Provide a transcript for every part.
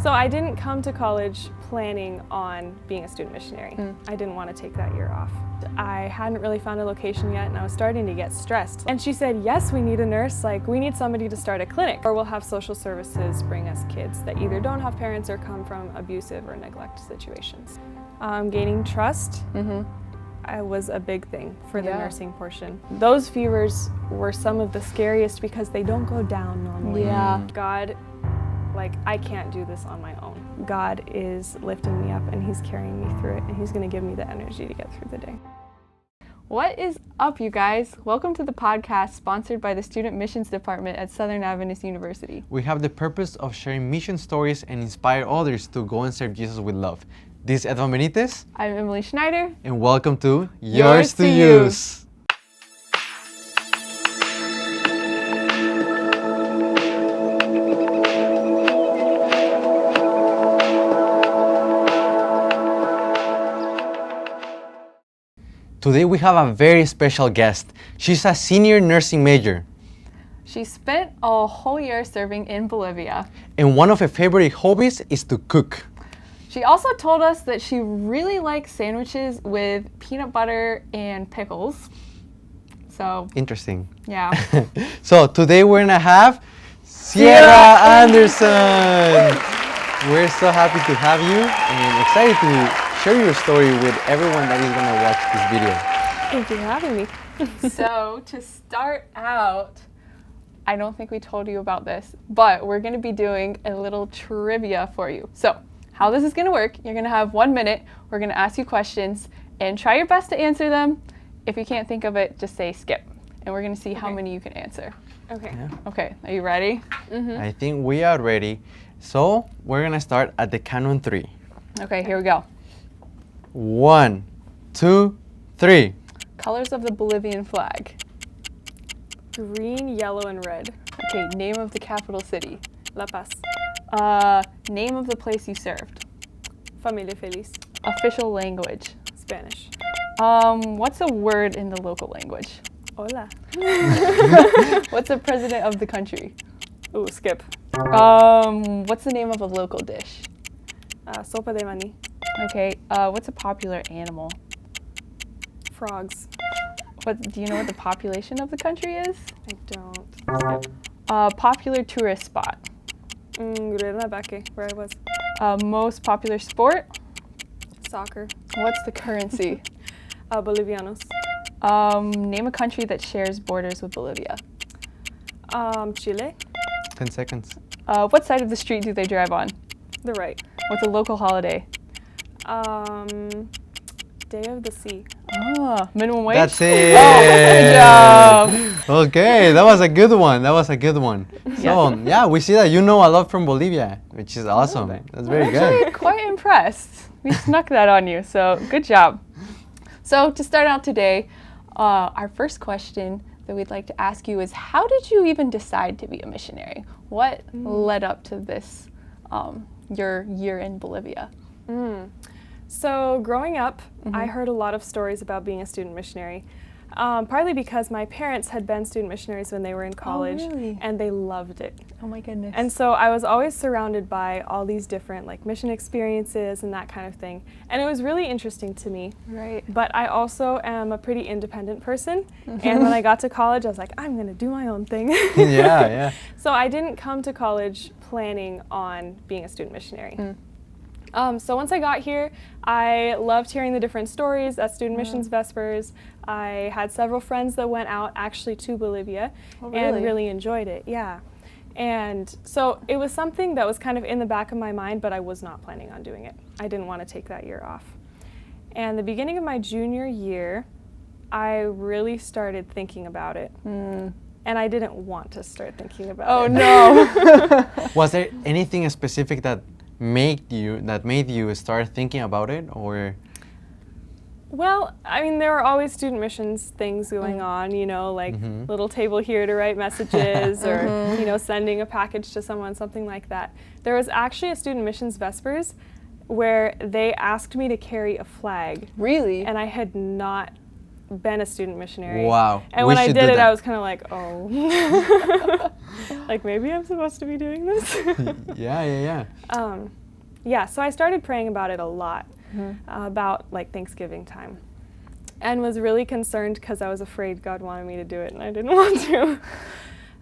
So I didn't come to college planning on being a student missionary. I didn't want to take that year off. I hadn't really found a location yet and I was starting to get stressed. And she said, yes, we need a nurse, like we need somebody to start a clinic, or we'll have social services bring us kids that either don't have parents or come from abusive or neglect situations. Gaining trust was a big thing for the nursing portion. Those fevers were some of the scariest because they don't go down normally. God, like, I can't do this on my own. God is lifting me up and He's carrying me through it, and He's going to give me the energy to get through the day. What is up, you guys? Welcome to the podcast sponsored by the Student Missions Department at Southern Adventist University. We have the purpose of sharing mission stories and inspire others to go and serve Jesus with love. This is Edwin Benitez. I'm Emily Schneider. And welcome to Yours to Use. Today we have a very special guest. She's a senior nursing major. She spent a whole year serving in Bolivia. And one of her favorite hobbies is to cook. She also told us that she really likes sandwiches with peanut butter and pickles. So, interesting. Yeah. So today we're gonna have Sierra Anderson. We're so happy to have you and excited to share your story with everyone that is gonna watch this video. Thank you for having me. So to start out, I don't think we told you about this, but we're gonna be doing a little trivia for you. So how this is gonna work, you're gonna have 1 minute, we're gonna ask you questions and try your best to answer them. If you can't think of it, just say skip. And we're gonna see how many you can answer. Okay. Yeah. Okay, are you ready? I think we are ready. So we're gonna start at the count on 3. Okay, here we go. 1, 2, 3. Colors of the Bolivian flag. Green, yellow, and red. Okay, name of the capital city. La Paz. Name of the place you served. Familia Feliz. Official language. Spanish. What's a word in the local language? Hola. What's the president of the country? Ooh, skip. What's the name of a local dish? Sopa de maní. Okay, what's a popular animal? Frogs. Do you know what the population of the country is? I don't. Popular tourist spot. Baque, where I was. Most popular sport? Soccer. What's the currency? Bolivianos. Name a country that shares borders with Bolivia. Chile. 10 seconds. What side of the street do they drive on? The right. What's a local holiday? Day of the Sea. Minimum wage? That's it. Good job. Okay, that was a good one. So, yeah, we see that you know a lot from Bolivia, which is awesome. That's very good. Actually, quite impressed. We snuck that on you, so good job. So to start out today, our first question that we'd like to ask you is, how did you even decide to be a missionary? What led up to this, your year in Bolivia? So growing up, I heard a lot of stories about being a student missionary, partly because my parents had been student missionaries when they were in college, and they loved it. Oh my goodness. And so I was always surrounded by all these different like mission experiences and that kind of thing. And it was really interesting to me. Right. But I also am a pretty independent person. And when I got to college, I was like, I'm going to do my own thing. Yeah. So I didn't come to college planning on being a student missionary. So once I got here, I loved hearing the different stories at Student Missions Vespers. I had several friends that went out actually to Bolivia and really enjoyed it, yeah. And so it was something that was kind of in the back of my mind, but I was not planning on doing it. I didn't want to take that year off. And the beginning of my junior year, I really started thinking about it. And I didn't want to start thinking about it. Oh no. Was there anything specific that made you start thinking about it, or? Well, I mean, there were always student missions things going on, you know, like little table here to write messages or, you know, sending a package to someone, something like that. There was actually a Student Missions Vespers where they asked me to carry a flag. Really? And I had not been a student missionary. Wow. And We when I should did do it, that. I was kind of like, oh. Like, maybe I'm supposed to be doing this? Yeah. Yeah, so I started praying about it a lot, about like Thanksgiving time, and was really concerned because I was afraid God wanted me to do it and I didn't want to.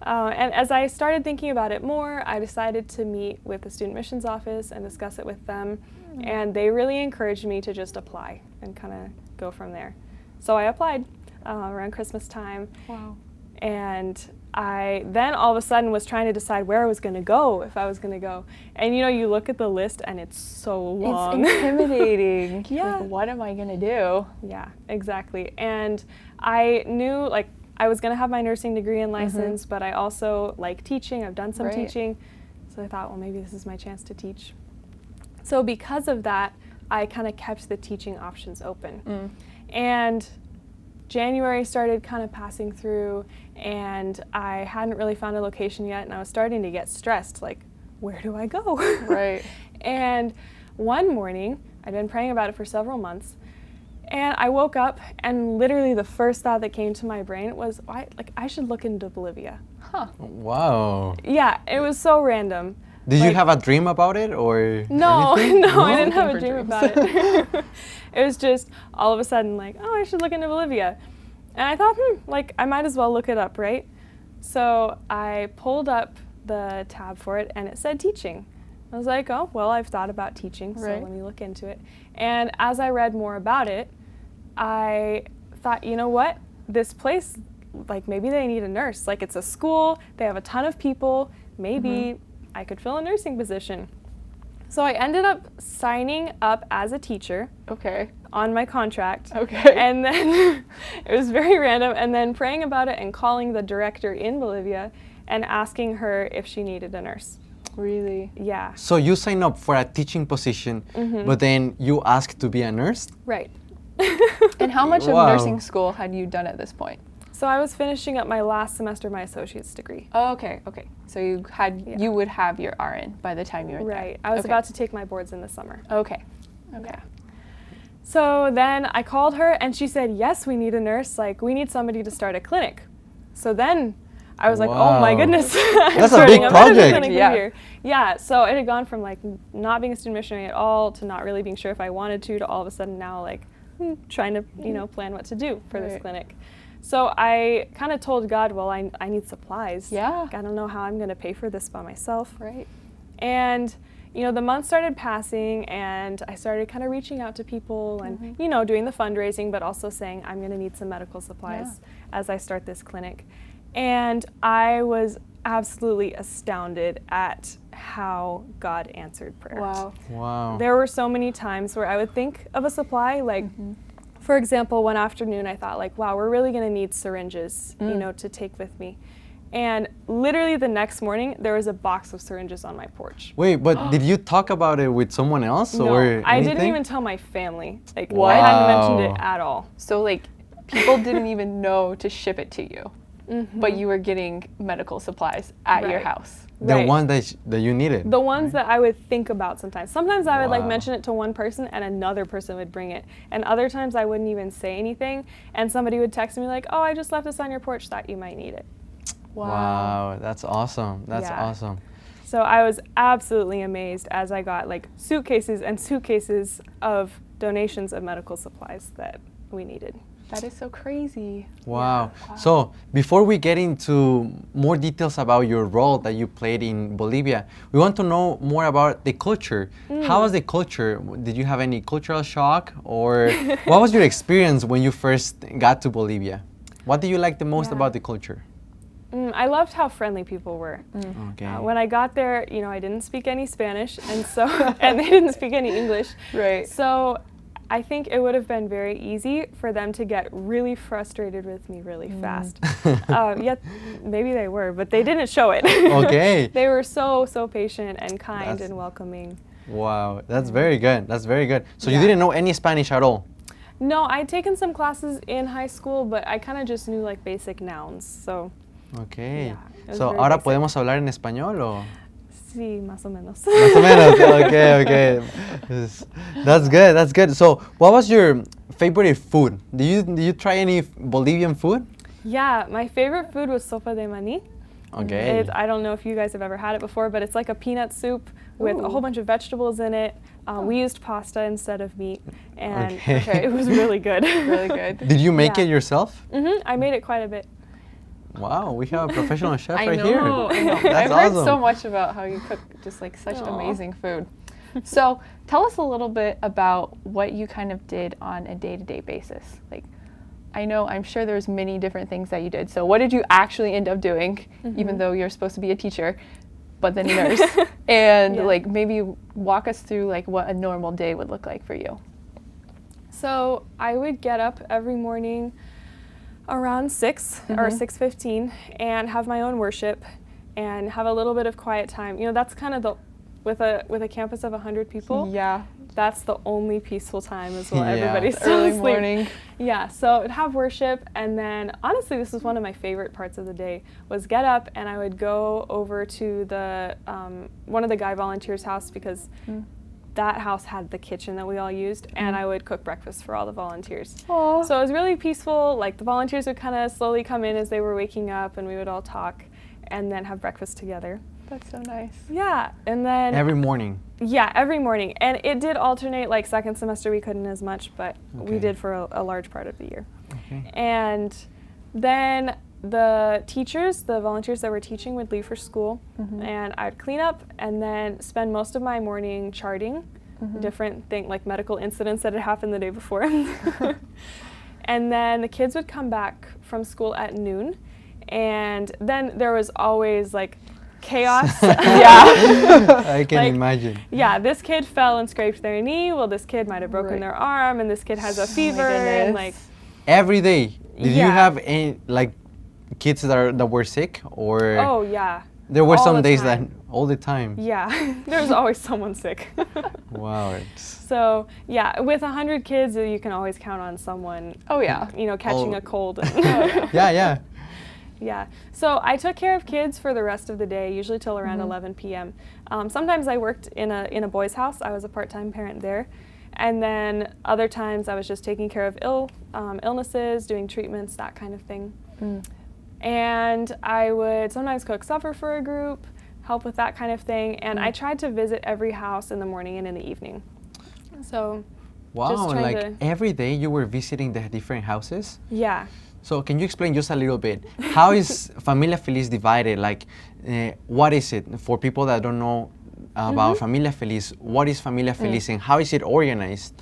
And as I started thinking about it more, I decided to meet with the student missions office and discuss it with them, and they really encouraged me to just apply and kind of go from there. So I applied around Christmas time. Wow. And I then all of a sudden was trying to decide where I was going to go, if I was going to go. And you know, you look at the list and it's so long. It's intimidating. Yeah. Like, what am I going to do? Yeah, exactly. And I knew like I was going to have my nursing degree and license, but I also like teaching. I've done some Right. teaching. So I thought, well, maybe this is my chance to teach. So because of that, I kind of kept the teaching options open. And January started kind of passing through, and I hadn't really found a location yet, and I was starting to get stressed, like, where do I go? Right. And one morning, I'd been praying about it for several months, and I woke up, and literally the first thought that came to my brain was, I should look into Bolivia. Huh. Wow. Yeah, it was so random. Did you Like- have a dream about it or No, anything? no, I didn't Looking have a for dream dreams. about it. It was just all of a sudden like, oh, I should look into Bolivia. And I thought, like, I might as well look it up, right? So I pulled up the tab for it and it said teaching. I was like, oh, well, I've thought about teaching, so Right. let me look into it. And as I read more about it, I thought, you know what? This place, like, maybe they need a nurse. Like, it's a school, they have a ton of people, maybe I could fill a nursing position. So I ended up signing up as a teacher Okay. on my contract. Okay. And then it was very random, and then praying about it and calling the director in Bolivia and asking her if she needed a nurse. Really? Yeah, So you sign up for a teaching position, but then you ask to be a nurse? right. And how much Wow. of nursing school had you done at this point? So I was finishing up my last semester of my associate's degree. Oh, okay. So you would have your RN by the time you were Right. there. I was Okay. about to take my boards in the summer. Okay. Yeah. So then I called her and she said, yes, we need a nurse. Like, we need somebody to start a clinic. So then I was like, oh my Wow. goodness. That's a Starting big medical project. clinic Yeah. here. Yeah, so it had gone from like not being a student missionary at all to not really being sure if I wanted to all of a sudden now like trying to, plan what to do for this Right. clinic. So I kind of told God, well, I need supplies. Yeah. Like, I don't know how I'm going to pay for this by myself. Right. And, the months started passing and I started kind of reaching out to people and, doing the fundraising, but also saying I'm going to need some medical supplies as I start this clinic. And I was absolutely astounded at how God answered prayer. Wow. Wow. There were so many times where I would think of a supply, like, for example, one afternoon I thought, like, wow, we're really going to need syringes, to take with me. And literally the next morning, there was a box of syringes on my porch. Wait, but did you talk about it with someone else or No, I didn't anything? even tell my family. Like, What? I hadn't mentioned Wow. it at all. So like people didn't even know to ship it to you, but you were getting medical supplies at your Right. house. The Right. one that you needed. The ones that I would think about sometimes. Sometimes I would like Wow. mention it to one person and another person would bring it. And other times I wouldn't even say anything and somebody would text me like, oh, I just left this on your porch, thought you might need it. Wow, that's awesome. That's Yeah. awesome. So I was absolutely amazed as I got like suitcases and suitcases of donations of medical supplies that we needed. That is so crazy. Wow. So before we get into more details about your role that you played in Bolivia, we want to know more about the culture. How was the culture? Did you have any cultural shock or what was your experience when you first got to Bolivia? What do you like the most Yeah. about the culture? I loved how friendly people were. Okay. When I got there, I didn't speak any Spanish, and so and they didn't speak any English. Right. So I think it would have been very easy for them to get really frustrated with me really fast. Yet maybe they were, but they didn't show it. Okay. They were so patient and kind That's- and welcoming. Wow, that's very good. That's very good. So you Yeah. didn't know any Spanish at all? No, I'd taken some classes in high school, but I kind of just knew like basic nouns. So Okay. Yeah, it was So very ahora basic. podemos hablar en español o? sí, más o menos. Más o menos. Okay, okay. Yes. That's good. That's good. So, what was your favorite food? Do you try any Bolivian food? Yeah, my favorite food was sopa de maní. Okay. I don't know if you guys have ever had it before, but it's like a peanut soup with a Ooh. whole bunch of vegetables in it. We used pasta instead of meat, and Okay. it was really good. Really good. Did you make Yeah. it yourself? I made it quite a bit. Wow, we have a professional chef I right know, here. I know. That's I've heard awesome. so much about how you cook just like such Aw. amazing food. So tell us a little bit about what you kind of did on a day-to-day basis. Like, I'm sure there's many different things that you did. So what did you actually end up doing, even though you're supposed to be a teacher, but then a nurse? And Yeah. like maybe walk us through like what a normal day would look like for you. So I would get up every morning around 6 or 6:15 and have my own worship and have a little bit of quiet time. That's kind of with a campus of 100 people. Yeah. That's the only peaceful time as well. Yeah. Everybody's The still early asleep. morning. Yeah, so I'd have worship, and then honestly, this was one of my favorite parts of the day, was get up and I would go over to the one of the guy volunteers' house, because that house had the kitchen that we all used, and I would cook breakfast for all the volunteers. Aw. So it was really peaceful. Like, the volunteers would kind of slowly come in as they were waking up, and we would all talk and then have breakfast together. That's so nice. Yeah, and then Every morning. yeah, every morning. And it did alternate, like second semester we couldn't as much, but Okay. we did for a large part of the year. Okay. And then the teachers, the volunteers that were teaching, would leave for school, and I'd clean up and then spend most of my morning charting different things, like medical incidents that had happened the day before. And then the kids would come back from school at noon, and then there was always like chaos. Yeah. I can Like, imagine. Yeah, this kid fell and scraped their knee. Well, this kid might have broken Right. their arm, and this kid has a fever, goodness. and like, Every day. Did you Yeah. have any like kids that were sick, or oh yeah, there were all some the days time. that all the time? yeah, there's always someone sick. Wow. So yeah, with 100 kids, you can always count on someone, Oh yeah. catching Oh. a cold. Yeah. Yeah. So I took care of kids for the rest of the day, usually till around 11 p.m. Sometimes I worked in a boys' house. I was a part-time parent there. And then other times I was just taking care of illnesses, doing treatments, that kind of thing. And I would sometimes cook supper for a group, help with that kind of thing. And I tried to visit every house in the morning and in the evening. So Wow. trying Like to- every day you were visiting the different houses. yeah. So can you explain just a little bit? How is Familia Feliz divided? Like, what is it for people that don't know about Familia Feliz? What is Familia Feliz and how is it organized?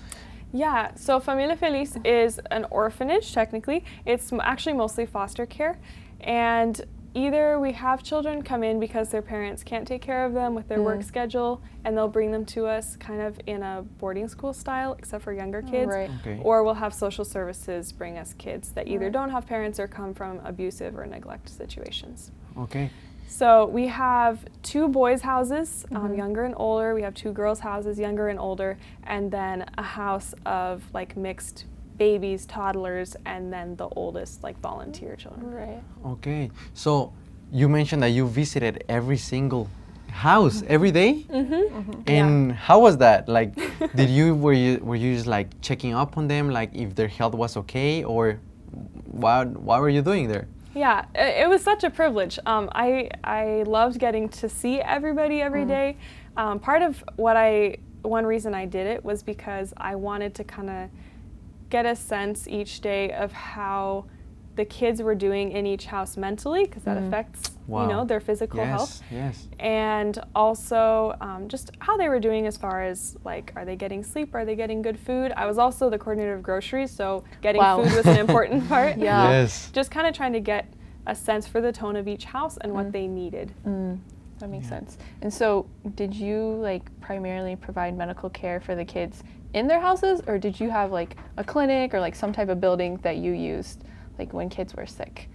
Yeah, so Familia Feliz is an orphanage, technically. It's actually mostly foster care. And either we have children come in because their parents can't take care of them with their work schedule, and they'll bring them to us kind of in a boarding school style, except for younger kids. Right. Okay. Or we'll have social services bring us kids that either don't have parents or come from abusive or neglect situations. Okay. So we have 2 boys' houses, younger and older. We have 2 girls' houses, younger and older, and then a house of like mixed babies, toddlers, and then the oldest, like volunteer children. Right. Okay. So you mentioned that you visited every single house every day? And how was that? Like, were you just like checking up on them, like if their health was okay, or what were you doing there? Yeah, it was such a privilege. I loved getting to see everybody every day. Part of one reason I did it was because I wanted to kind of get a sense each day of how the kids were doing in each house mentally, because that affects Wow. their physical health, Yes. and also just how they were doing as far as like, are they getting sleep, are they getting good food. I was also the coordinator of groceries, so getting Wow. food was an important part. Yeah. Yes. Just kind of trying to get a sense for the tone of each house and what they needed. That makes sense. And so did you like primarily provide medical care for the kids in their houses, or did you have like a clinic or like some type of building that you used like when kids were sick?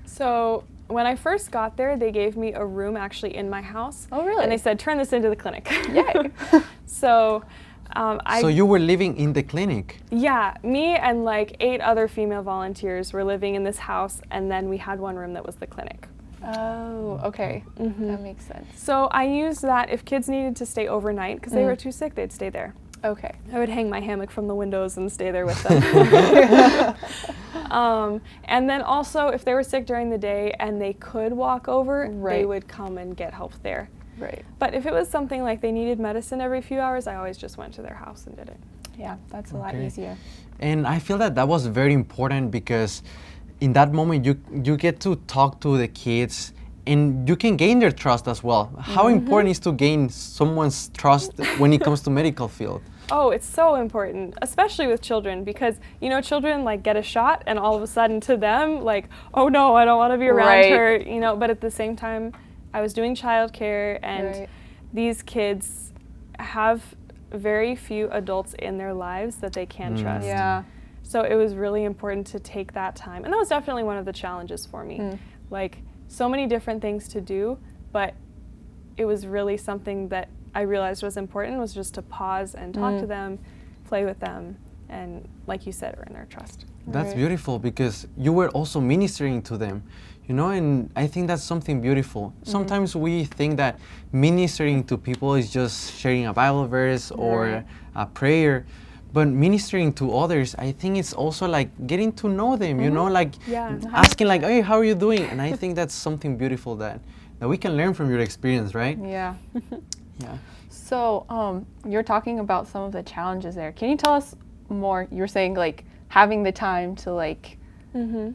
So when I first got there, they gave me a room actually in my house. Oh, really? And they said, turn this into the clinic. Yay. So So you were living in the clinic? yeah, me and like 8 other female volunteers were living in this house, and then we had one room that was the clinic. Oh, okay. That makes sense. So I used that if kids needed to stay overnight, because they were too sick, they'd stay there. Okay. I would hang my hammock from the windows and stay there with them. And then also, if they were sick during the day and they could walk over, they Right. would come and get help there. Right. But if it was something like they needed medicine every few hours, I always just went to their house and did it. Yeah, that's a lot Okay. easier. And I feel that that was very important because in that moment you get to talk to the kids and you can gain their trust as well. How important is to gain someone's trust when it comes to medical field? Oh, it's so important, especially with children, because, you know, children like get a shot and all of a sudden to them, like, oh no, I don't want to be around Right. her, you know, but at the same time, I was doing childcare and Right. these kids have very few adults in their lives that they can trust. Yeah. So it was really important to take that time. And that was definitely one of the challenges for me. Like, so many different things to do, but it was really something that I realized was important, was just to pause and talk to them, play with them, and like you said, earn their trust. That's Right. beautiful because you were also ministering to them, you know, and I think that's something beautiful. Sometimes we think that ministering to people is just sharing a Bible verse or Right. a prayer, but ministering to others, I think it's also like getting to know them, you know, like Yeah. asking like, hey, how are you doing? And I think that's something beautiful that we can learn from your experience, right? Yeah. Yeah. So, you're talking about some of the challenges there. Can you tell us more? You were saying like having the time to like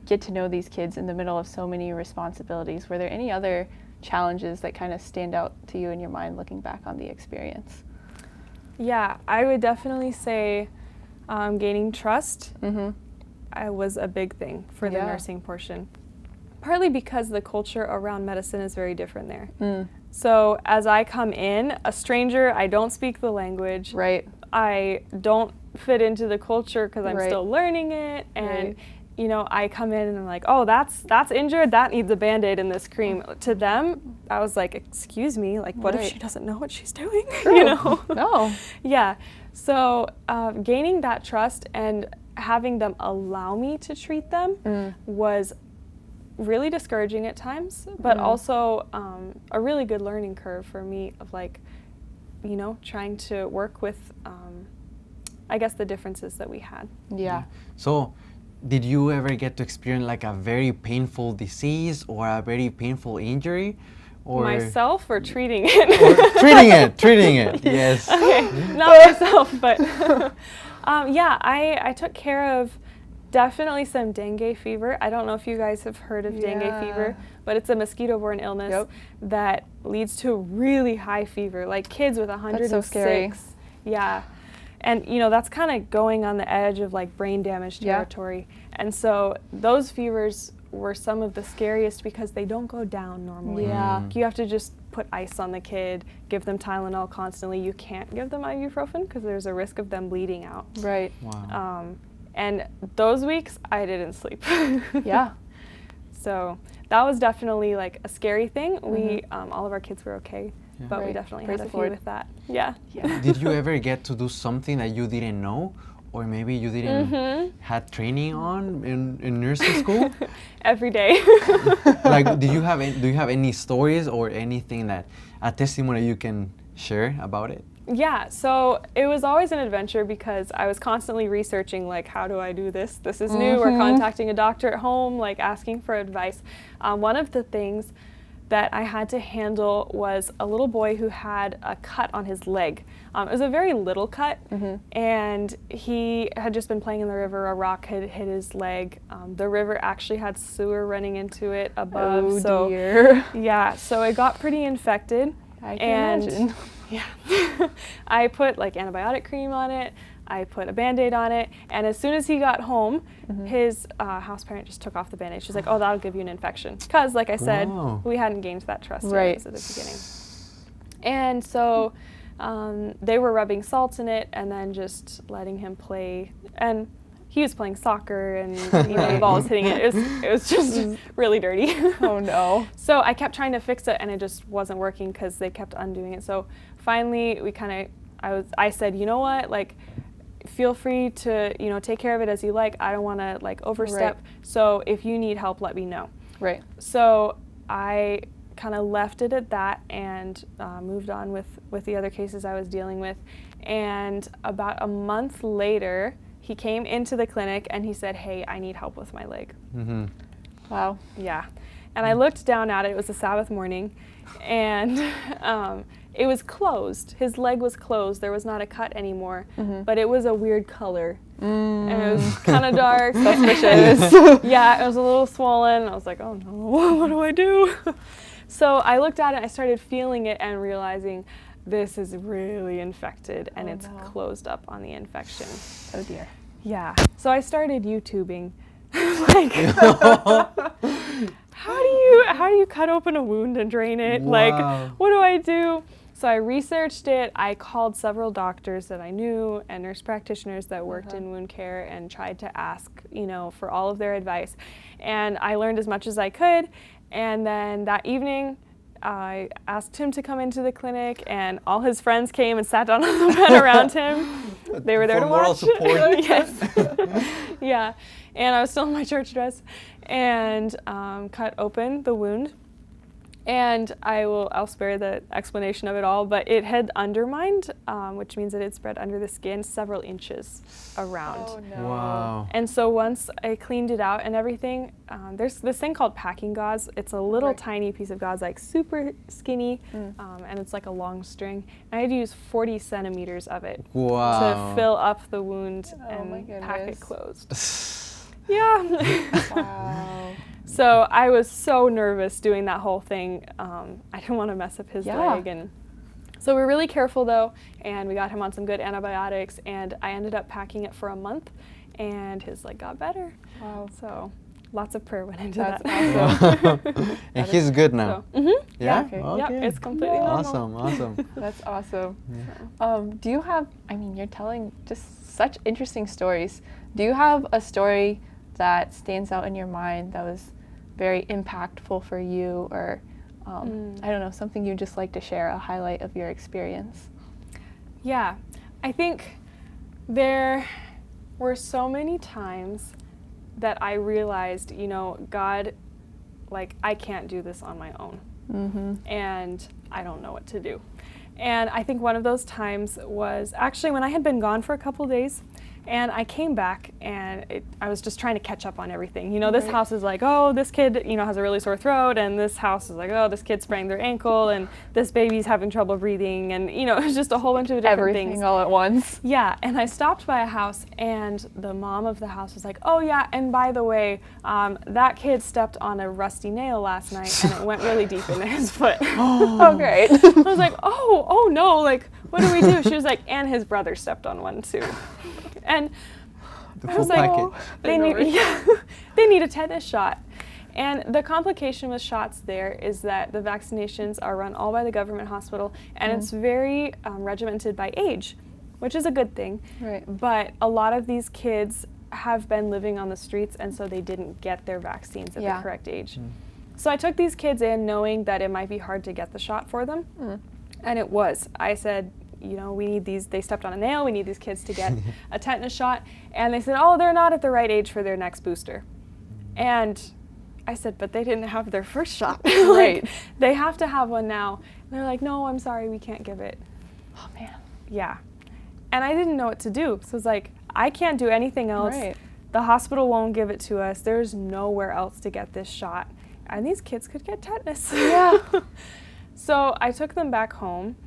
get to know these kids in the middle of so many responsibilities. Were there any other challenges that kind of stand out to you in your mind looking back on the experience? Yeah, I would definitely say gaining trust was a big thing for the Yeah. nursing portion. Partly because the culture around medicine is very different there. So as I come in, a stranger, I don't speak the language. Right. I don't fit into the culture because I'm Right. still learning it. And, Right. you know, I come in and I'm like, oh, that's injured. That needs a Band-Aid and this cream. To them, I was like, excuse me, like, what if Right. she doesn't know what she's doing? You know? No. Yeah. So gaining that trust and having them allow me to treat them was really discouraging at times, but also a really good learning curve for me of like, you know, trying to work with, I guess, the differences that we had. Yeah. So, did you ever get to experience like a very painful disease or a very painful injury? Or Myself or treating it? or treating it, yes. Okay, not myself, but yeah, I took care of definitely some dengue fever. I don't know if you guys have heard of dengue Yeah. fever, but it's a mosquito-borne illness Yep. that leads to really high fever, like kids with 106. That's so scary. Yeah. And, you know, that's kind of going on the edge of like brain damage Yeah. territory. And so those fevers were some of the scariest because they don't go down normally. Yeah. You have to just put ice on the kid, give them Tylenol constantly. You can't give them ibuprofen because there's a risk of them bleeding out. Right. Wow. And those weeks, I didn't sleep. Yeah. So that was definitely like a scary thing. We, all of our kids were okay, but we Right. definitely Praise had the a few Lord. with that. Yeah. Did you ever get to do something that you didn't know, or maybe you didn't had training on in nursing school? Every day. Like, do you have any stories or anything that a testimony you can share about it? Yeah, so it was always an adventure because I was constantly researching, like, how do I do this? This is new. Or contacting a doctor at home, like asking for advice. One of the things that I had to handle was a little boy who had a cut on his leg. It was a very little cut, and he had just been playing in the river. A rock had hit his leg. The river actually had sewer running into it above. Oh so dear. yeah, so it got pretty infected. I can imagine. Yeah. I put like antibiotic cream on it. I put a Band-Aid on it. And as soon as he got home, his house parent just took off the Band-Aid. She's like, oh, that'll give you an infection. Because like I said, Wow. we hadn't gained that trust Right. yet at the beginning. And so they were rubbing salt in it and then just letting him play. And he was playing soccer and you know, the ball was hitting it. It was just really dirty. Oh no. So I kept trying to fix it and it just wasn't working because they kept undoing it. So finally I said, you know what, like, feel free to, you know, take care of it as you like. I don't want to like overstep. Right. So if you need help, let me know. Right. So I kind of left it at that and moved on with the other cases I was dealing with. And about a month later, he came into the clinic and he said, "Hey, I need help with my leg." Mm-hmm. Wow. Yeah. And I looked down at it. It was a Sabbath morning, and it was closed. His leg was closed. There was not a cut anymore, but it was a weird color. And it was kind of dark. Suspicious. Yeah, it was a little swollen. I was like, oh no, what do I do? So I looked at it, I started feeling it and realizing this is really infected and it's closed up on the infection. Oh dear. Yeah. So I started YouTubing. Like, how do you cut open a wound and drain it? Wow. Like, what do I do? So I researched it. I called several doctors that I knew and nurse practitioners that worked in wound care and tried to ask, for all of their advice. And I learned as much as I could. And then that evening, I asked him to come into the clinic, and all his friends came and sat down on the bed around him. They were there to moral watch. Support. Yes. Yeah. And I was still in my church dress and cut open the wound. And I'll spare the explanation of it all, but it had undermined, which means that it spread under the skin several inches around. Oh no. Wow. And so once I cleaned it out and everything, there's this thing called packing gauze. It's a little tiny piece of gauze, like super skinny, and it's like a long string. And I had to use 40 centimeters of it Wow. to fill up the wound my and pack it goodness. closed. Yeah. Wow. So I was so nervous doing that whole thing. I didn't want to mess up his leg. And so we were really careful though, and we got him on some good antibiotics, and I ended up packing it for a month, and his leg got better. Wow. So lots of prayer went into That's that. awesome. And he's good now. So, Yeah? Okay. Yep, it's completely normal. Awesome. That's awesome. Yeah. Do you have, you're telling just such interesting stories. Do you have a story that stands out in your mind that was very impactful for you, or I don't know, something you'd just like to share, a highlight of your experience? Yeah, I think there were so many times that I realized, God, I can't do this on my own, and I don't know what to do. And I think one of those times was actually when I had been gone for a couple days, and I came back, and I was just trying to catch up on everything. This house is like, oh, this kid, has a really sore throat, and this house is like, oh, this kid sprained their ankle, and this baby's having trouble breathing, and it was just a whole bunch of different Everything things. all at once. Yeah, and I stopped by a house, and the mom of the house was like, oh yeah, and by the way, that kid stepped on a rusty nail last night, and it went really deep into his foot. Oh, great. I was like, oh no, what do we do? She was like, and his brother stepped on one too. And The I full was like, package. they need a tetanus shot. And the complication with shots there is that the vaccinations are run all by the government hospital, and it's very regimented by age, which is a good thing. Right. But a lot of these kids have been living on the streets, and so they didn't get their vaccines at the correct age. So I took these kids in knowing that it might be hard to get the shot for them, and it was. I said, we need these, they stepped on a nail, we need these kids to get a tetanus shot. And they said, oh, they're not at the right age for their next booster. And I said, but they didn't have their first shot. Right. They have to have one now. And they're like, no, I'm sorry, we can't give it. Oh man. Yeah. And I didn't know what to do. So it's like, I can't do anything else. Right. The hospital won't give it to us. There's nowhere else to get this shot. And these kids could get tetanus. Yeah. So I took them back home.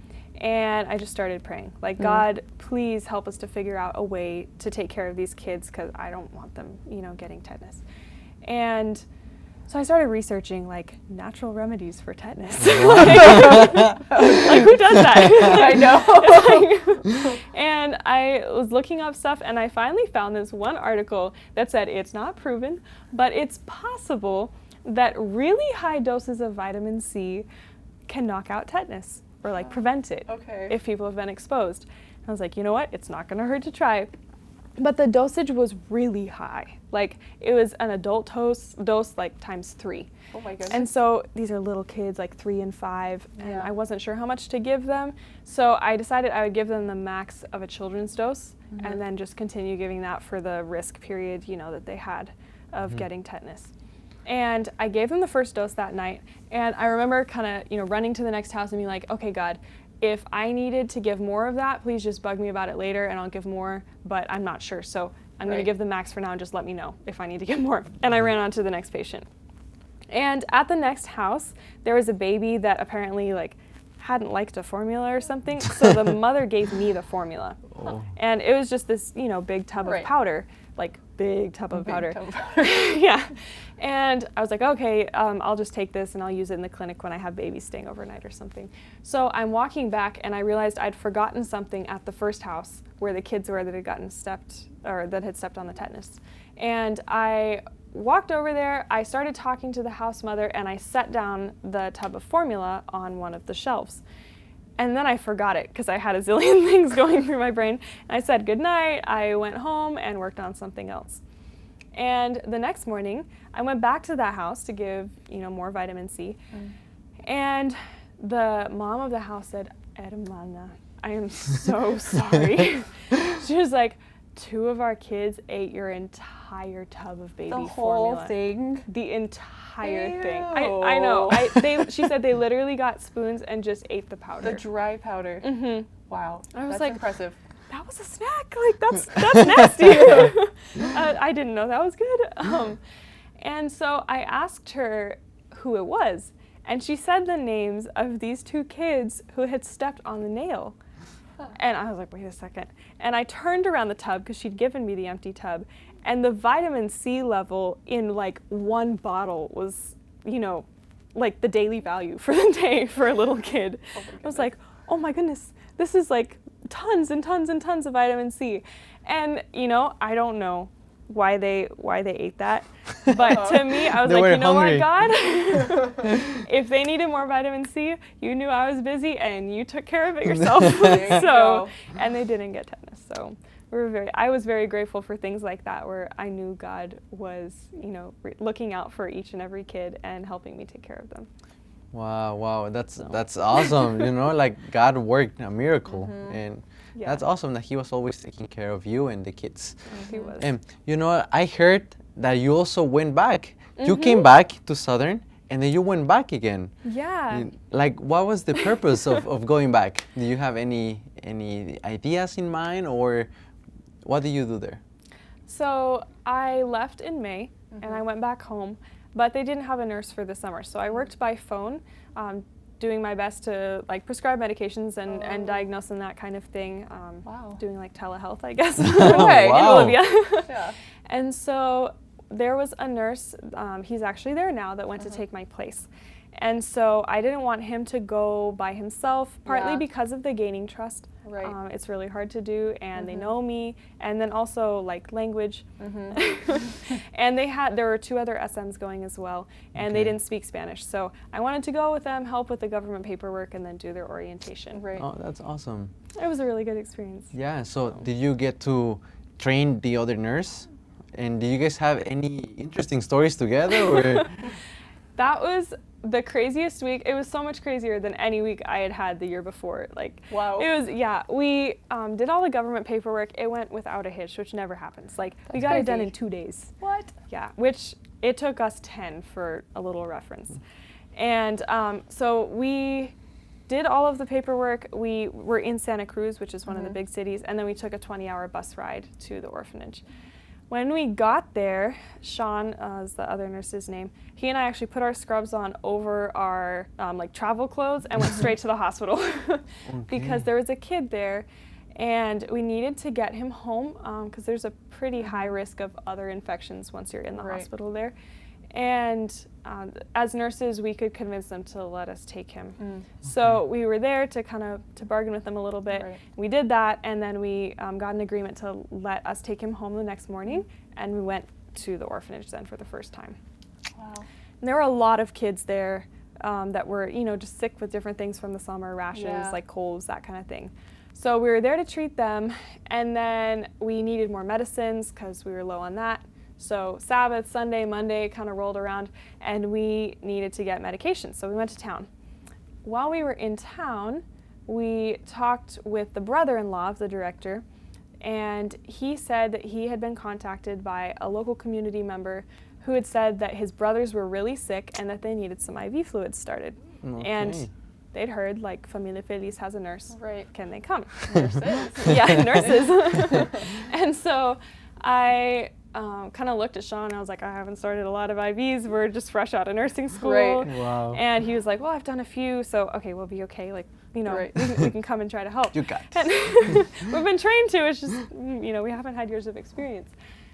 And I just started praying, God, please help us to figure out a way to take care of these kids, because I don't want them, getting tetanus. And so I started researching natural remedies for tetanus. Who does that? I know. And I was looking up stuff, and I finally found this one article that said it's not proven, but it's possible that really high doses of vitamin C can knock out tetanus, or prevent it if people have been exposed. And I was like, you know what? It's not going to hurt to try. But the dosage was really high. It was an adult dose times 3. Oh my goodness. And so these are little kids, 3 and 5, and I wasn't sure how much to give them. So I decided I would give them the max of a children's dose, and then just continue giving that for the risk period, that they had of getting tetanus. And I gave them the first dose that night. And I remember kind of, running to the next house and being like, okay, God, if I needed to give more of that, please just bug me about it later and I'll give more, but I'm not sure. So I'm going to give the max for now and just let me know if I need to get more. And I ran on to the next patient. And at the next house, there was a baby that apparently hadn't liked a formula or something. So the mother gave me the formula. Oh. And it was just this, big tub of powder, big tub of powder. Yeah. And I was like, okay, I'll just take this and I'll use it in the clinic when I have babies staying overnight or something. So I'm walking back and I realized I'd forgotten something at the first house where the kids were that had stepped on the tetanus. And I walked over there, I started talking to the house mother, and I set down the tub of formula on one of the shelves. And then I forgot it because I had a zillion things going through my brain. And I said goodnight, I went home and worked on something else. And the next morning, I went back to that house to give, more vitamin C. And the mom of the house said, Hermana, I am so sorry. She was like, 2 of our kids ate your entire tub of baby formula. The whole thing? The entire Ew. thing. I know. She said they literally got spoons and just ate the powder. The dry powder. Mm-hmm. Wow. I was that's like, impressive. That was a snack. That's nasty. I didn't know that was good. And so I asked her who it was, and she said the names of these 2 kids who had stepped on the nail. And I was like, wait a second. And I turned around the tub because she'd given me the empty tub, and the vitamin C level in one bottle was, the daily value for the day for a little kid. I was like, oh my goodness, this is tons and tons and tons of vitamin C. And, I don't know why they ate that. But to me, I was like, hungry. What, God? If they needed more vitamin C, you knew I was busy and you took care of it yourself. And they didn't get tetanus. So I was very grateful for things like that where I knew God was, looking out for each and every kid and helping me take care of them. Wow, that's awesome. God worked a miracle, and that's awesome that He was always taking care of you and the kids. He was. And I heard that you also went back. You came back to Southern, and then you went back again. Yeah. What was the purpose of going back? Do you have any ideas in mind, or what do you do there? So I left in May, and I went back home. But they didn't have a nurse for the summer, so I worked by phone, doing my best to prescribe medications and diagnose and that kind of thing. Doing telehealth, I guess, in Bolivia. Yeah. And so there was a nurse, he's actually there now, that went to take my place. And so I didn't want him to go by himself, partly because of the gaining trust. Right. It's really hard to do, and they know me, and then also language. And there were 2 other SMs going as well, and they didn't speak Spanish. So I wanted to go with them, help with the government paperwork, and then do their orientation. Right. Oh, that's awesome. It was a really good experience. Yeah, so did you get to train the other nurse? And do you guys have any interesting stories together? Or? That was the craziest week. It was so much crazier than any week I had the year before. Wow. It was, we did all the government paperwork. It went without a hitch, which never happens. We got it done in 2 days. What? Yeah, which it took us 10 for a little reference. And so we did all of the paperwork. We were in Santa Cruz, which is one of the big cities, and then we took a 20-hour bus ride to the orphanage. When we got there, Sean is the other nurse's name, he and I actually put our scrubs on over our travel clothes and went straight to the hospital because there was a kid there and we needed to get him home because there's a pretty high risk of other infections once you're in the hospital there. And as nurses, we could convince them to let us take him. So we were there to to bargain with them a little bit. We did that, and then we got an agreement to let us take him home the next morning, and we went to the orphanage then for the first time. Wow. And there were a lot of kids there that were, just sick with different things from the summer, rashes, colds, that kind of thing. So we were there to treat them, and then we needed more medicines because we were low on that. So Sabbath, Sunday, Monday kind of rolled around, and we needed to get medication. So we went to town. While we were in town, we talked with the brother-in-law of the director, and he said that he had been contacted by a local community member who had said that his brothers were really sick and that they needed some IV fluids started. Okay. And they'd heard, like, Familia Feliz has a nurse. Right. Can they come? Nurses. Yeah, nurses. And so I kind of looked at Sean and I was like, I haven't started a lot of IVs. We're just fresh out of nursing school. Right. Wow. And he was like, well, I've done a few, so okay, we'll be okay. Like, you know, Right. we can come and try to help. You got And this. we've been trained to, it's just, you know, we haven't had years of experience.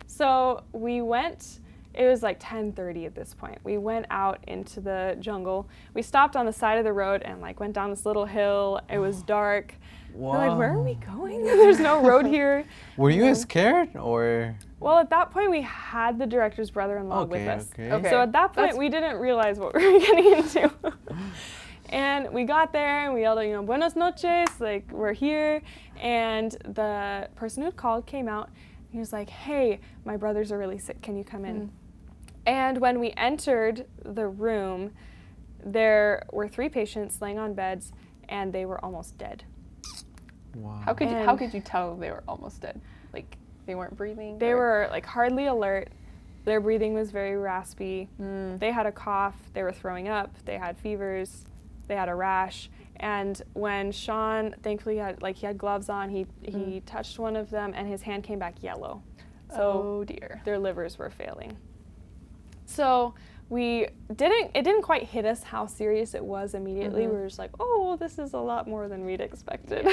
So we went, it was like 10:30 at this point. We went out into the jungle. We stopped on the side of the road and like went down this little hill. It was dark. Wow. We're like, where are we going? There's no road here. Were you scared or? Well, at that point we had the director's brother-in-law with us. Okay. So at that point That's- we didn't realize what we were getting into. And we got there and we yelled, you know, buenas noches, like, we're here. And the person who called came out. He was like, hey, my brothers are really sick. Can you come in? And when we entered the room, there were 3 patients laying on beds and they were almost dead. Wow. How could And- you tell they were almost dead? Like they weren't breathing? They or- were like hardly alert. Their breathing was very raspy. They had a cough. They were throwing up. They had fevers. They had a rash. And when Sean, thankfully, he had gloves on, he touched one of them and his hand came back yellow. So Oh dear. their livers were failing. So it didn't quite hit us how serious it was immediately. We were just like, oh, this is a lot more than we'd expected.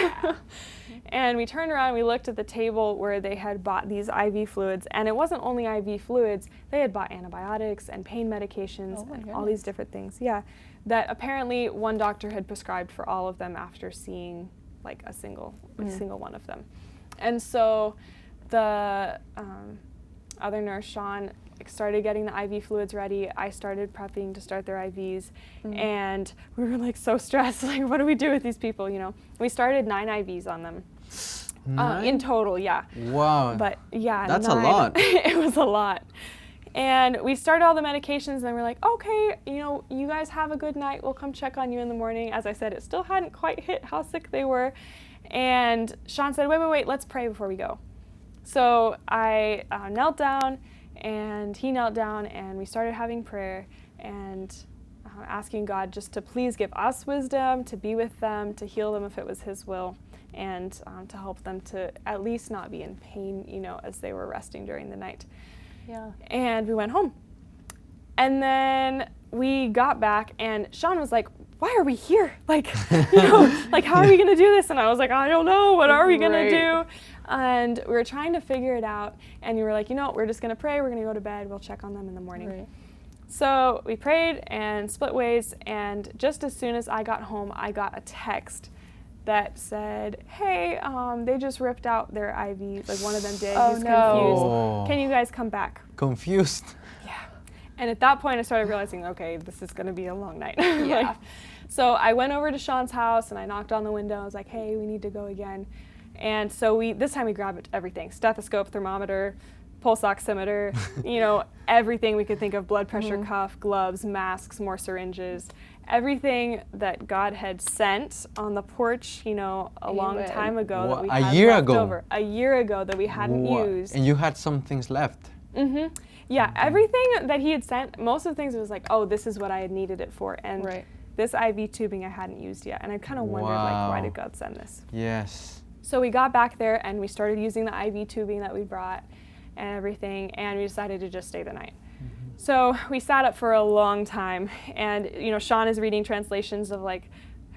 And we turned around, we looked at the table where they had bought these IV fluids, and it wasn't only IV fluids, they had bought antibiotics and pain medications Oh my and all these goodness. different things. Yeah, that apparently one doctor had prescribed for all of them after seeing like a single one of them. And so the other nurse, Sean, started getting the IV fluids ready. I started prepping to start their IVs, and we were like so stressed. Like, what do we do with these people? You know, we started 9 IVs on them in total. Yeah. Wow. But yeah, That's a 9. lot. It was a lot. And we started all the medications, and then we're like, okay, you know, you guys have a good night. We'll come check on you in the morning. As I said, it still hadn't quite hit how sick they were. And Sean said, wait, let's pray before we go. So I knelt down, and he knelt down, and we started having prayer and asking God just to please give us wisdom, to be with them, to heal them if it was his will, and to help them to at least not be in pain, you know, as they were resting during the night. Yeah. And we went home. And then we got back, and Sean was like, why are we here? Like, you know, like, how are we going to do this? And I was like, I don't know. What are we going to do? And we were trying to figure it out. And you were like, you know, we're just going to pray. We're going to go to bed. We'll check on them in the morning. Right. So we prayed and split ways. And just as soon as I got home, I got a text that said, hey, they just ripped out their IV. Like, one of them did. Oh, He's no. confused. Oh. Can you guys come back? Confused. Yeah. And at that point, I started realizing, okay, this is going to be a long night. Yeah. So I went over to Sean's house and I knocked on the window. I was like, hey, we need to go again. And so this time we grabbed everything: stethoscope, thermometer, pulse oximeter, you know, everything we could think of: blood pressure cuff, gloves, masks, more syringes, everything that God had sent on the porch, you know, a long Amen. time ago that we A had year left ago? over. A year ago that we hadn't used. And you had some things left. Yeah, everything that he had sent, most of the things, it was like, oh, this is what I had needed it for. And Right. this IV tubing I hadn't used yet. And I kind of wondered, like, why Wow. did God send this? Yes. So we got back there and we started using the IV tubing that we brought and everything, and we decided to just stay the night. So we sat up for a long time, and you know, Sean is reading translations of like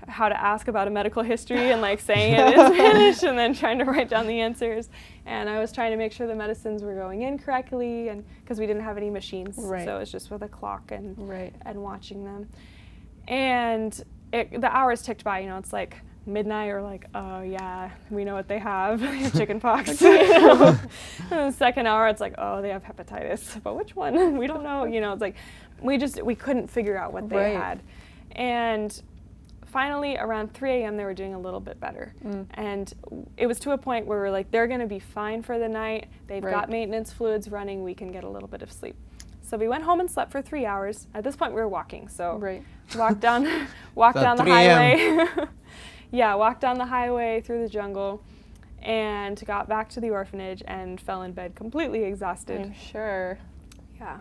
how to ask about a medical history and like saying it in Spanish and then trying to write down the answers. And I was trying to make sure the medicines were going in correctly, and because we didn't have any machines, Right. so it was just with a clock and Right. and watching them. And the hours ticked by. You know, it's like midnight, or like, oh yeah, we know what they have. They have chicken pox. You know? And the second hour, it's like, oh, they have hepatitis, but which one? We don't know. You know, it's like we couldn't figure out what they Right. had. And finally, around 3 a.m., they were doing a little bit better. And it was to a point where we're like, they're going to be fine for the night. They've Right. got maintenance fluids running. We can get a little bit of sleep. So we went home and slept for 3 hours. At this point, we were walking. So Right. walked down At the 3 a.m. highway. Yeah, walked down the highway through the jungle and got back to the orphanage and fell in bed completely exhausted. I'm sure. Yeah.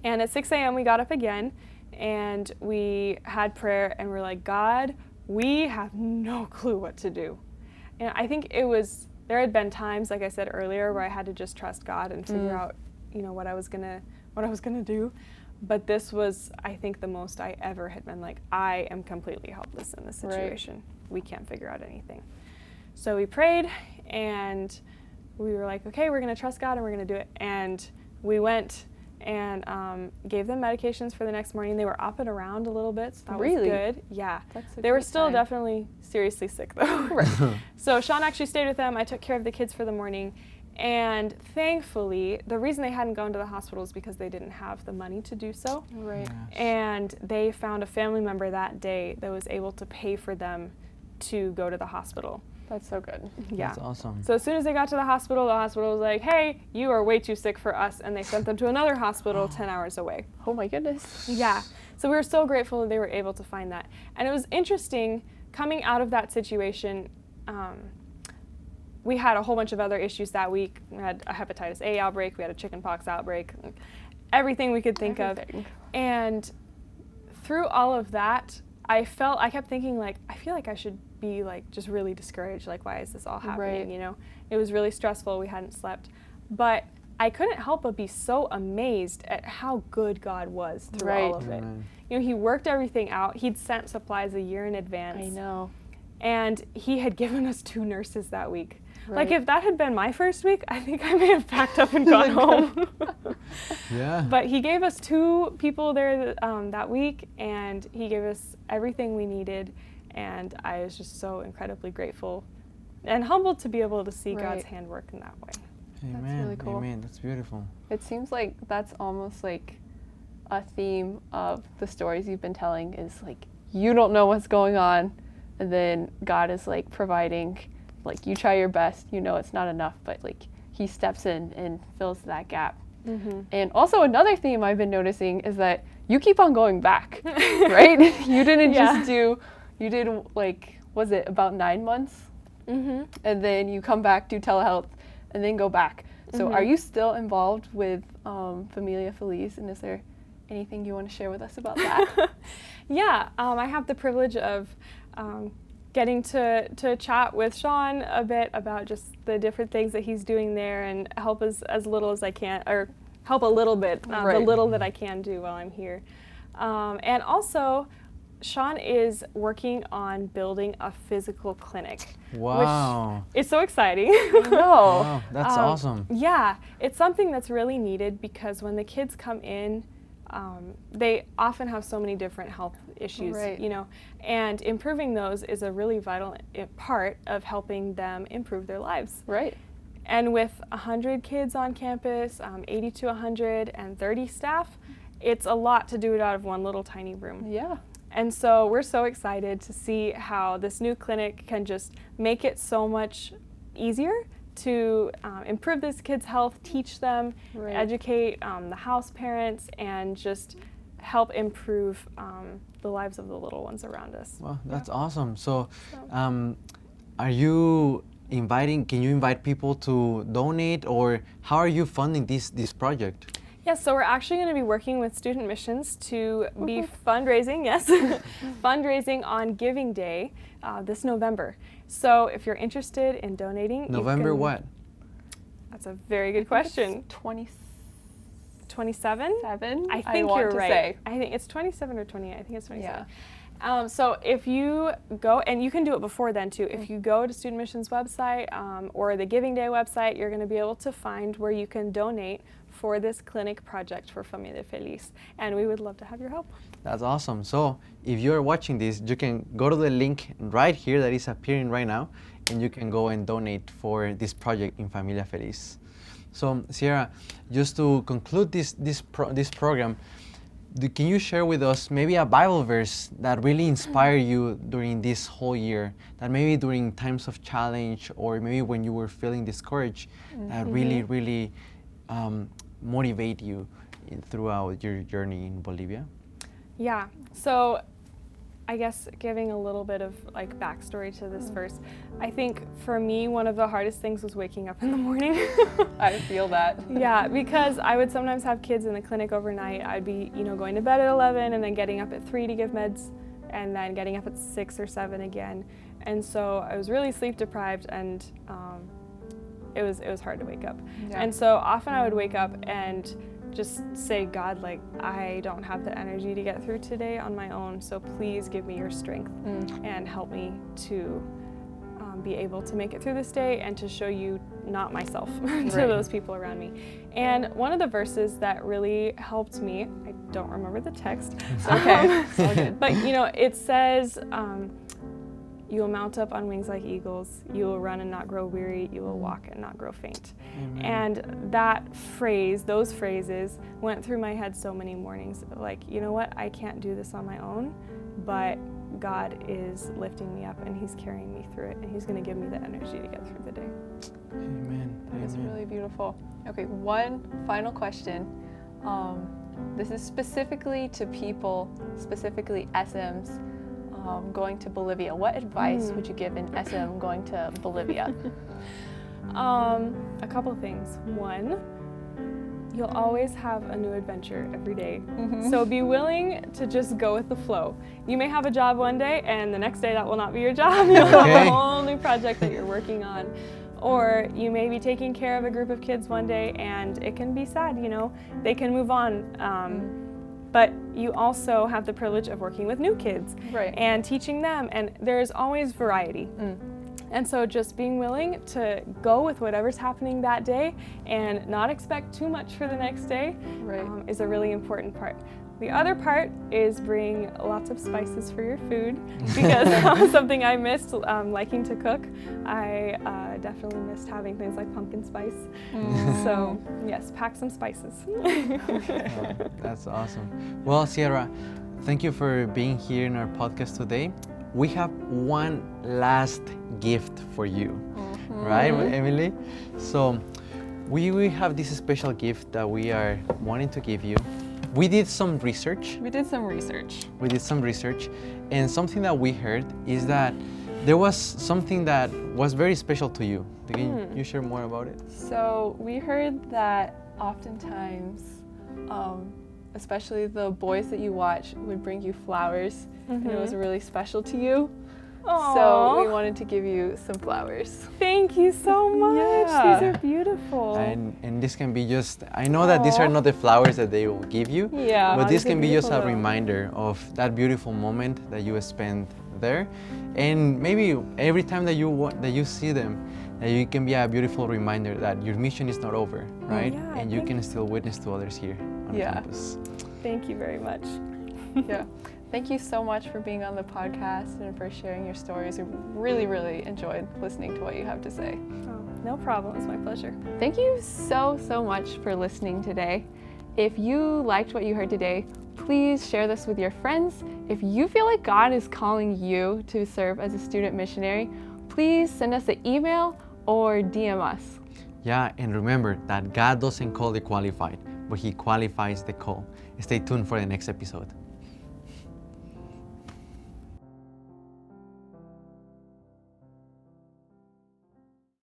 And at 6 a.m. we got up again and we had prayer and we're like, God, we have no clue what to do. And I think there had been times, like I said earlier, where I had to just trust God and figure out, what I was gonna do. But this was, I think, the most I ever had been like, I am completely helpless in this situation. Right. We can't figure out anything. So we prayed and we were like, okay, we're gonna trust God and we're gonna do it. And we went and gave them medications for the next morning. They were up and around a little bit, so that was good. Yeah. They were still definitely seriously sick though. Right. So Sean actually stayed with them. I took care of the kids for the morning. And thankfully, the reason they hadn't gone to the hospital is because they didn't have the money to do so. Right. Yes. And they found a family member that day that was able to pay for them to go to the hospital. That's so good. Yeah. That's awesome. So as soon as they got to the hospital was like, hey, you are way too sick for us. And they sent them to another hospital 10 hours away. Oh my goodness. Yeah. So we were so grateful that they were able to find that. And it was interesting coming out of that situation. We had a whole bunch of other issues that week. We had a hepatitis A outbreak. We had a chickenpox outbreak. Everything we could think of. And through all of that, I kept thinking like, I feel like I should be like just really discouraged. Like, why is this all happening? Right. It was really stressful. We hadn't slept. But I couldn't help but be so amazed at how good God was through all of it. He worked everything out. He'd sent supplies a year in advance. I know. And he had given us 2 nurses that week. Right. Like, if that had been my first week, I think I may have packed up and gone home. Yeah. But he gave us 2 people there that week, and he gave us everything we needed. And I was just so incredibly grateful and humbled to be able to see God's hand work in that way. Amen. That's really cool. Amen. That's beautiful. It seems like that's almost like a theme of the stories you've been telling is like, you don't know what's going on, and then God is like providing. Like, you try your best, it's not enough, but like he steps in and fills that gap. Mm-hmm. And also another theme I've been noticing is that you keep on going back, right? You didn't just you did like, was it about 9 months? Mm-hmm. And then you come back, do telehealth, and then go back. So are you still involved with Familia Feliz, and is there anything you want to share with us about that? Yeah, I have the privilege of getting to chat with Sean a bit about just the different things that he's doing there and help as little as I can, or help a little bit, the little that I can do while I'm here. And also, Sean is working on building a physical clinic. Wow. Which is so exciting. Wow, that's awesome. Yeah, it's something that's really needed because when the kids come in, they often have so many different health issues, and improving those is a really vital part of helping them improve their lives. Right. And with 100 kids on campus, 80 to 130 staff, it's a lot to do it out of one little tiny room. Yeah. And so we're so excited to see how this new clinic can just make it so much easier to improve this kid's health, teach them, educate the house parents, and just help improve the lives of the little ones around us. Well, that's awesome. So, are you can you invite people to donate, or how are you funding this project? Yes, so we're actually going to be working with Student Missions to be fundraising, fundraising on Giving Day this November. So if you're interested in donating, November what? That's a very good question. 27? I think you're right. I think it's 27 or 28. I think it's 27. Yeah. So if you go, and you can do it before then too, if you go to Student Missions website or the Giving Day website, you're going to be able to find where you can donate for this clinic project for Familia Feliz, and we would love to have your help. That's awesome. So if you're watching this, you can go to the link right here that is appearing right now, and you can go and donate for this project in Familia Feliz. So Sierra, just to conclude this program, can you share with us maybe a Bible verse that really inspired you during this whole year, that maybe during times of challenge or maybe when you were feeling discouraged, that really motivate you throughout your journey in Bolivia? Yeah, so I guess giving a little bit of like backstory to this verse, I think for me one of the hardest things was waking up in the morning. I feel that. Yeah, because I would sometimes have kids in the clinic overnight. I'd be, going to bed at 11 and then getting up at 3 to give meds and then getting up at 6 or 7 again. And so I was really sleep deprived, and it was hard to wake up. Yeah. And so often I would wake up and just say, God, like, I don't have the energy to get through today on my own, so please give me your strength and help me to be able to make it through this day and to show you, not myself, to those people around me. And one of the verses that really helped me, I don't remember the text. Okay, it's all good. But it says, you will mount up on wings like eagles. You will run and not grow weary. You will walk and not grow faint. Amen. And that phrase, those phrases went through my head so many mornings. Like, you know what? I can't do this on my own, but God is lifting me up and He's carrying me through it, and He's going to give me the energy to get through the day. Amen. That is really beautiful. Okay, one final question. This is specifically to people, specifically SMs, going to Bolivia. What advice would you give an SM going to Bolivia? A couple things. One, you'll always have a new adventure every day. So be willing to just go with the flow. You may have a job one day and the next day that will not be your job. You'll have a whole new project that you're working on. Or you may be taking care of a group of kids one day and it can be sad, they can move on. But you also have the privilege of working with new kids and teaching them, and there's always variety. And so just being willing to go with whatever's happening that day and not expect too much for the next day is a really important part. The other part is bring lots of spices for your food, because that was something I missed, liking to cook. I definitely missed having things like pumpkin spice. So yes, pack some spices. That's awesome. Well, Sierra, thank you for being here in our podcast today. We have one last gift for you, right, Emily? So we have this special gift that we are wanting to give you. We did some research. We did some research, and something that we heard is that there was something that was very special to you. Can you share more about it? So we heard that oftentimes, especially the boys that you watch would bring you flowers, and it was really special to you. Aww. So we wanted to give you some flowers. Thank you so much. Yeah. These are beautiful. And this can be just, I know that these are not the flowers that they will give you, but this can be just a reminder of that beautiful moment that you spent there. And maybe every time that you see them, that you can be a beautiful reminder that your mission is not over, right? Yeah, and you can still witness to others here on campus. Thank you very much. Yeah. Thank you so much for being on the podcast and for sharing your stories. We really, really enjoyed listening to what you have to say. Oh, no problem. It's my pleasure. Thank you so much for listening today. If you liked what you heard today, please share this with your friends. If you feel like God is calling you to serve as a student missionary, please send us an email or DM us. Yeah, and remember that God doesn't call the qualified, but He qualifies the call. Stay tuned for the next episode.